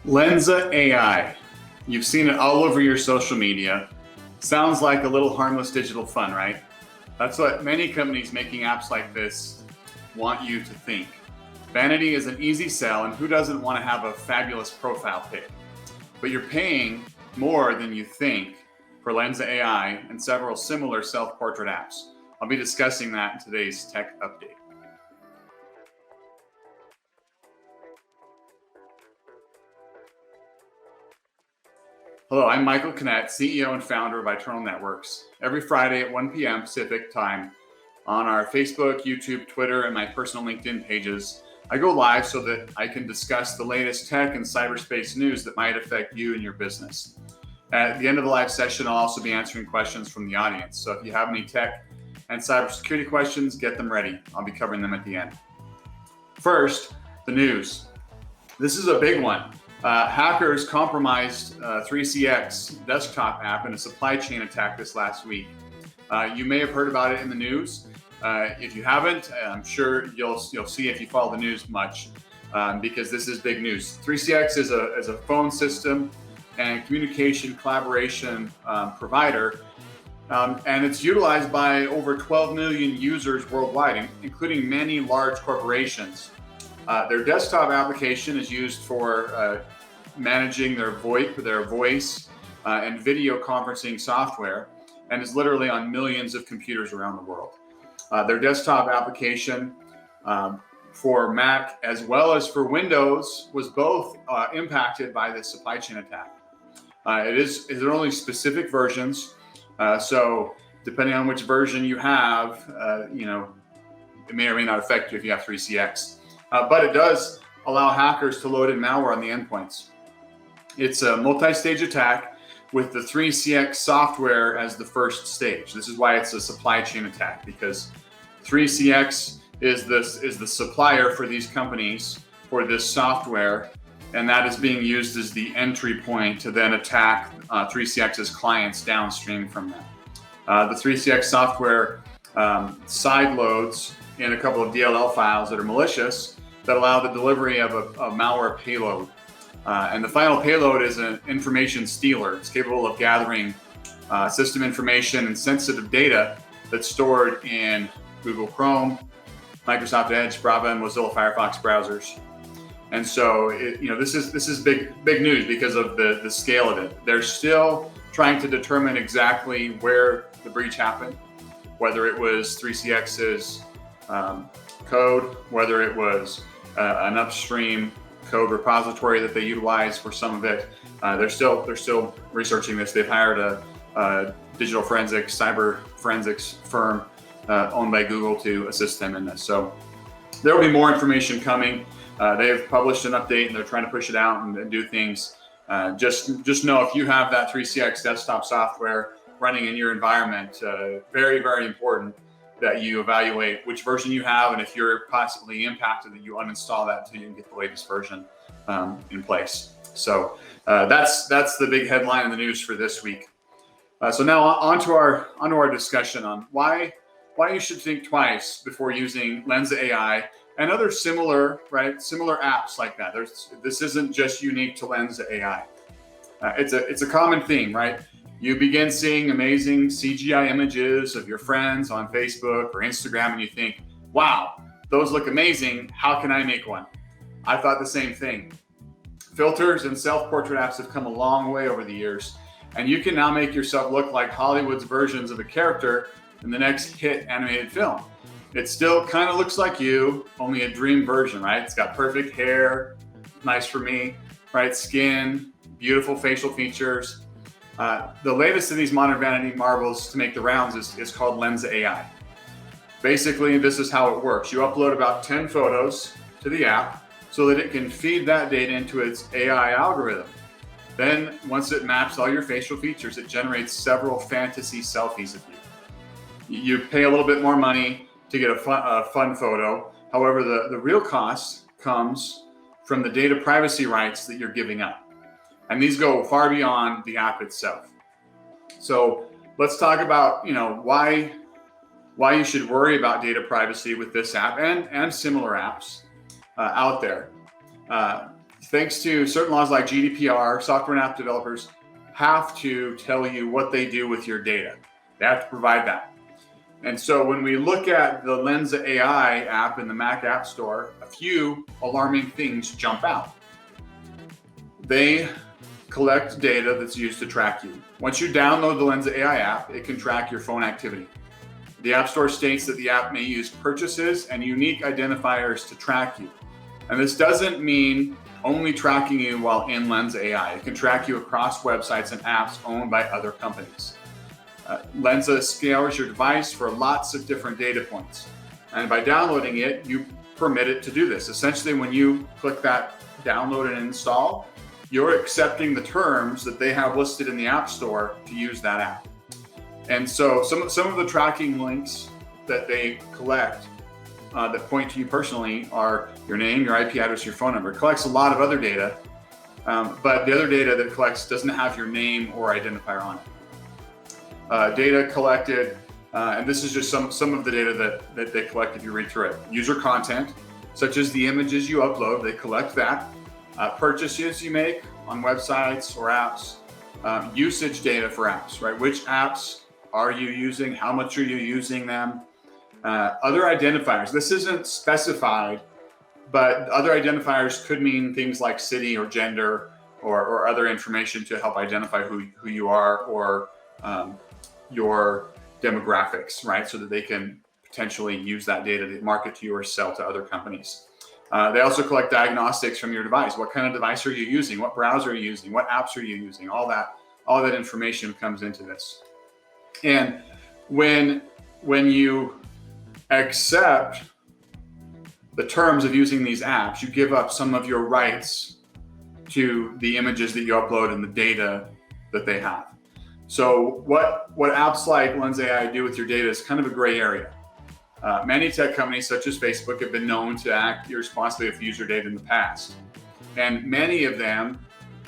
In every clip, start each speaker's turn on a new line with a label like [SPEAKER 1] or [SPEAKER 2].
[SPEAKER 1] Lensa AI. You've seen it all over your social media. Sounds like a little harmless digital fun, right? That's what many companies making apps like this want you to think. Vanity is an easy sell, and who doesn't want to have a fabulous profile pic? But you're paying more than you think for Lensa AI and several similar self-portrait apps. I'll be discussing that in today's tech update. Hello, I'm Michael Kinnett, CEO and founder of Eternal Networks. Every Friday at 1 p.m. Pacific time on our Facebook, YouTube, Twitter, and my personal LinkedIn pages, I go live so that I can discuss the latest tech and cyberspace news that might affect you and your business. At the end of the live session, I'll also be answering questions from the audience. So if you have any tech and cybersecurity questions, get them ready. I'll be covering them at the end. First, the news. This is a big one. Hackers compromised 3CX desktop app in a supply chain attack this last week. You may have heard about it in the news. If you haven't, I'm sure you'll see if you follow the news much, because this is big news. 3CX is a phone system and communication collaboration provider, and it's utilized by over 12 million users worldwide, including many large corporations. Their desktop application is used for managing their voice and video conferencing software, and is literally on millions of computers around the world. Their desktop application for Mac as well as for Windows was both impacted by the supply chain attack. It are only specific versions, so depending on which version you have, it may or may not affect you if you have 3CX. But it does allow hackers to load in malware on the endpoints. It's a multi-stage attack with the 3CX software as the first stage. This is why it's a supply chain attack, because 3CX is the supplier for these companies for this software, and that is being used as the entry point to then attack 3CX's clients downstream from them. The 3CX software side loads in a couple of DLL files that are malicious that allow the delivery of a malware payload. And the final payload is an information stealer. It's capable of gathering system information and sensitive data that's stored in Google Chrome, Microsoft Edge, Brava, and Mozilla Firefox browsers. And so, this is big news because of the scale of it. They're still trying to determine exactly where the breach happened, whether it was 3CX's code, whether it was an upstream code repository that they utilize for some of it. They're still researching this. They've hired a digital forensics, cyber forensics firm owned by Google to assist them in this. So there will be more information coming. They have published an update and they're trying to push it out and do things. Just know if you have that 3CX desktop software running in your environment, very, very important that you evaluate which version you have, and if you're possibly impacted, that you uninstall that until you can get the latest version in place. So that's the big headline in the news for this week. So now onto our discussion on why you should think twice before using Lensa AI and other similar apps like that. This isn't just unique to Lensa AI. It's a common theme, right? You begin seeing amazing CGI images of your friends on Facebook or Instagram, and you think, wow, those look amazing. How can I make one? I thought the same thing. Filters and self-portrait apps have come a long way over the years, and you can now make yourself look like Hollywood's versions of a character in the next hit animated film. It still kind of looks like you, only a dream version, right? It's got perfect hair, nice for me, right? Skin, beautiful facial features. The latest of these modern vanity marvels to make the rounds is called Lensa AI. Basically, this is how it works. You upload about 10 photos to the app so that it can feed that data into its AI algorithm. Then, once it maps all your facial features, it generates several fantasy selfies of you. You pay a little bit more money to get a fun photo. However, the real cost comes from the data privacy rights that you're giving up. And these go far beyond the app itself. So let's talk about why you should worry about data privacy with this app and similar apps out there. thanks to certain laws like GDPR, software and app developers have to tell you what they do with your data. They have to provide that. And so when we look at the Lensa AI app in the Mac App Store, a few alarming things jump out. They collect data that's used to track you. Once you download the Lensa AI app, it can track your phone activity. The App Store states that the app may use purchases and unique identifiers to track you. And this doesn't mean only tracking you while in Lensa AI. It can track you across websites and apps owned by other companies. Lensa scours your device for lots of different data points. And by downloading it, you permit it to do this. Essentially, when you click that download and install, you're accepting the terms that they have listed in the App Store to use that app. And so some of the tracking links that they collect that point to you personally are your name, your IP address, your phone number. It collects a lot of other data, but the other data that it collects doesn't have your name or identifier on it. Data collected, and this is just some of the data that they collect if you read through it. User content, such as the images you upload, they collect that. Purchases you make on websites or apps. Usage data for apps, right? Which apps are you using? How much are you using them? Other identifiers. This isn't specified, but other identifiers could mean things like city or gender or other information to help identify who you are or your demographics, right? So that they can potentially use that data to market to you or sell to other companies. They also collect diagnostics from your device. What kind of device are you using? What browser are you using? What apps are you using? All that information comes into this. And when you accept the terms of using these apps, you give up some of your rights to the images that you upload and the data that they have. So what apps like Lensa AI do with your data is kind of a gray area. Many tech companies, such as Facebook, have been known to act irresponsibly with user data in the past. And many of them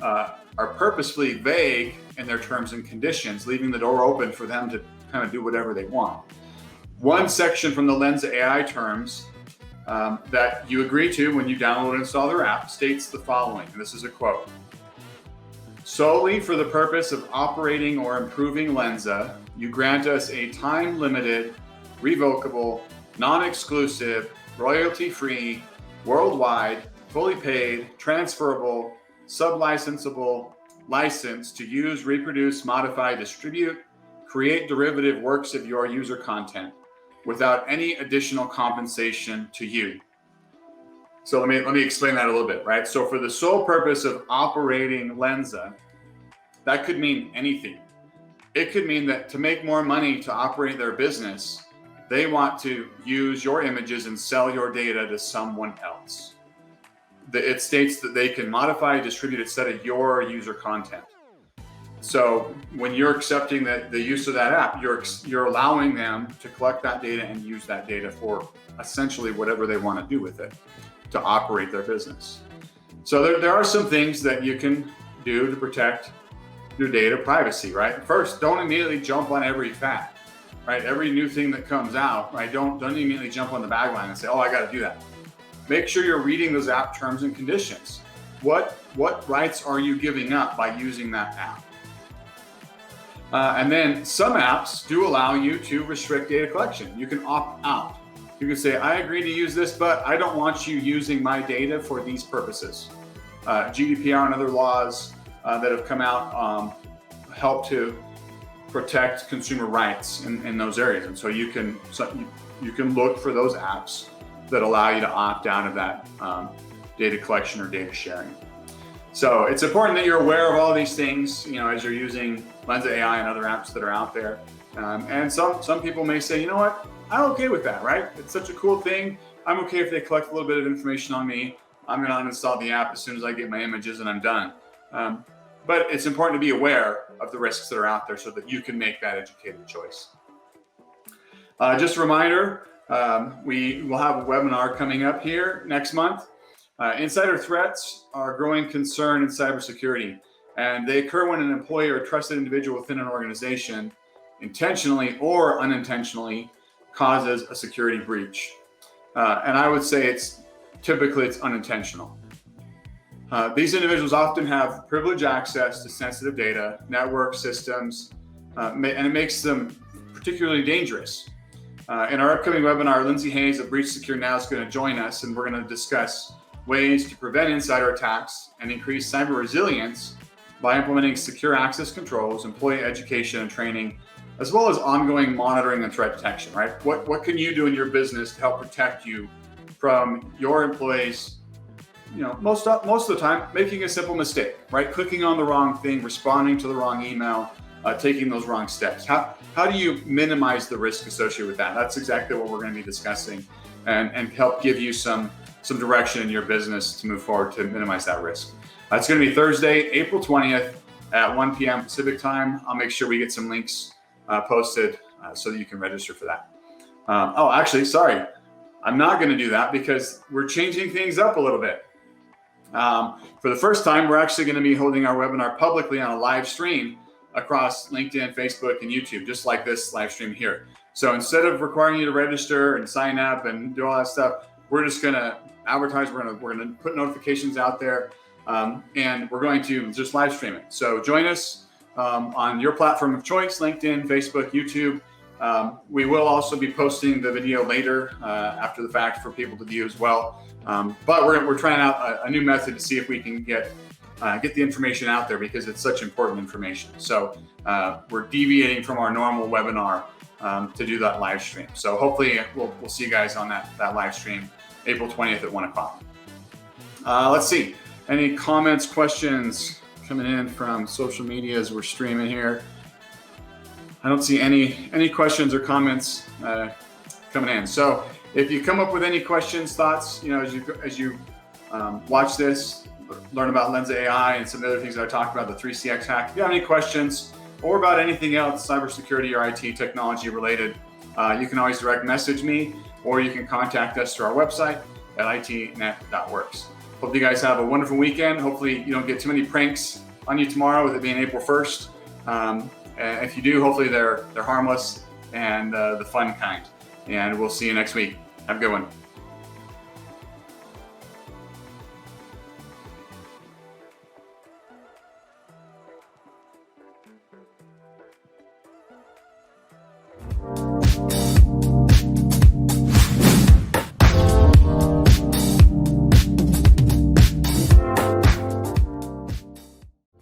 [SPEAKER 1] are purposefully vague in their terms and conditions, leaving the door open for them to kind of do whatever they want. One section from the Lensa AI terms that you agree to when you download and install their app states the following, and this is a quote. Solely for the purpose of operating or improving Lensa, you grant us a time-limited, revocable, non-exclusive, royalty-free, worldwide, fully paid, transferable, sub-licensable license to use, reproduce, modify, distribute, create derivative works of your user content without any additional compensation to you. So let me explain that a little bit, right? So for the sole purpose of operating Lensa, that could mean anything. It could mean that to make more money to operate their business, they want to use your images and sell your data to someone else. It states that they can modify, distribute, etc. your user content. So when you're accepting the use of that app, you're allowing them to collect that data and use that data for essentially whatever they want to do with it to operate their business. So there are some things that you can do to protect your data privacy, right? First, don't immediately jump on every fad, right? Every new thing that comes out, right? Don't immediately jump on the bagline and say, oh, I got to do that. Make sure you're reading those app terms and conditions. What rights are you giving up by using that app? And then some apps do allow you to restrict data collection. You can opt out. You can say, I agree to use this, but I don't want you using my data for these purposes. GDPR and other laws that have come out help to protect consumer rights in those areas. And so you can look for those apps that allow you to opt out of that data collection or data sharing. So it's important that you're aware of all these things, as you're using Lensa AI and other apps that are out there. And some people may say, you know what, I'm okay with that, right? It's such a cool thing. I'm okay if they collect a little bit of information on me. I'm going to uninstall the app as soon as I get my images and I'm done. But it's important to be aware of the risks that are out there so that you can make that educated choice. Just a reminder, we will have a webinar coming up here next month. Insider threats are a growing concern in cybersecurity, and they occur when an employee or trusted individual within an organization intentionally or unintentionally causes a security breach. And I would say it's typically unintentional. These individuals often have privileged access to sensitive data, network systems, and it makes them particularly dangerous. In our upcoming webinar, Lindsay Hayes of Breach Secure Now is going to join us, and we're going to discuss ways to prevent insider attacks and increase cyber resilience by implementing secure access controls, employee education and training, as well as ongoing monitoring and threat detection, right? What can you do in your business to help protect you from your employees? Most of the time, making a simple mistake, right? Clicking on the wrong thing, responding to the wrong email, taking those wrong steps. How do you minimize the risk associated with that? That's exactly what we're going to be discussing, and help give you some direction in your business to move forward to minimize that risk. It's going to be Thursday, April 20th at 1 p.m. Pacific time. I'll make sure we get some links posted so that you can register for that. Actually, sorry, I'm not going to do that because we're changing things up a little bit. For the first time, we're actually going to be holding our webinar publicly on a live stream across LinkedIn, Facebook, and YouTube, just like this live stream here. So instead of requiring you to register and sign up and do all that stuff, we're just going to advertise. We're going to put notifications out there, and we're going to just live stream it. So join us on your platform of choice: LinkedIn, Facebook, YouTube. We will also be posting the video later after the fact for people to view as well. But we're trying out a new method to see if we can get the information out there, because it's such important information. So we're deviating from our normal webinar to do that live stream. So hopefully we'll see you guys on that live stream April 20th at 1 o'clock. Let's see. Any comments, questions coming in from social media as we're streaming here? I don't see any questions or comments coming in. So if you come up with any questions, thoughts, as you watch this, learn about Lensa AI and some of the other things that I talked about, the 3CX hack. If you have any questions or about anything else, cybersecurity or IT technology related, you can always direct message me, or you can contact us through our website at itnet.works. Hope you guys have a wonderful weekend. Hopefully you don't get too many pranks on you tomorrow, with it being April 1st. If you do, hopefully they're harmless and the fun kind. And we'll see you next week. Have a good one.